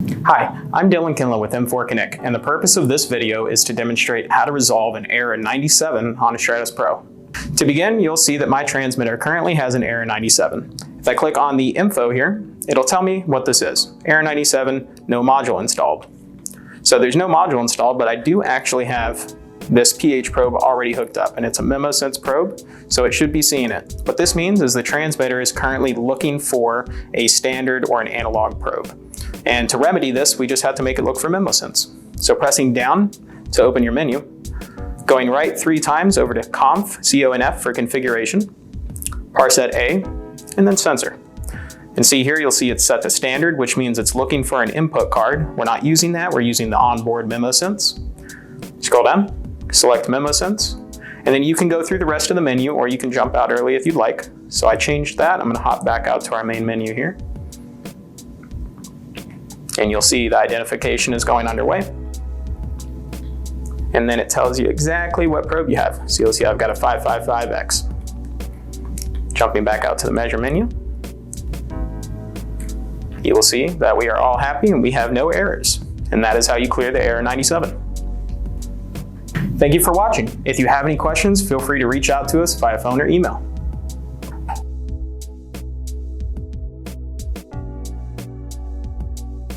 Hi, I'm Kindla with M4 Knick, and the purpose of this video is to demonstrate how to resolve an error 97 on a Stratos Pro. To begin, you'll see that my transmitter currently has an error 97. If I click on the info here, it'll tell me what this is. Error 97, no module installed. So there's no module installed, but I do actually have this pH probe already hooked up, and it's a Memosens probe, so it should be seeing it. What this means is the transmitter is currently looking for a standard or an analog probe. And to remedy this, we just have to make it look for Memosens. So pressing down to open your menu, going right 3 times over to conf, C-O-N-F for configuration, parset A, and then sensor. And see here, you'll see it's set to standard, which means it's looking for an input card. We're not using that, we're using the onboard Memosens. Scroll down, select Memosens, and then you can go through the rest of the menu, or you can jump out early if you'd like. So I changed that. I'm gonna hop back out to our main menu here. And you'll see the identification is going underway. And then it tells you exactly what probe you have. So you'll see I've got a 555X. Jumping back out to the measure menu, you will see that we are all happy and we have no errors. And that is how you clear the error 97. Thank you for watching. If you have any questions, feel free to reach out to us via phone or email.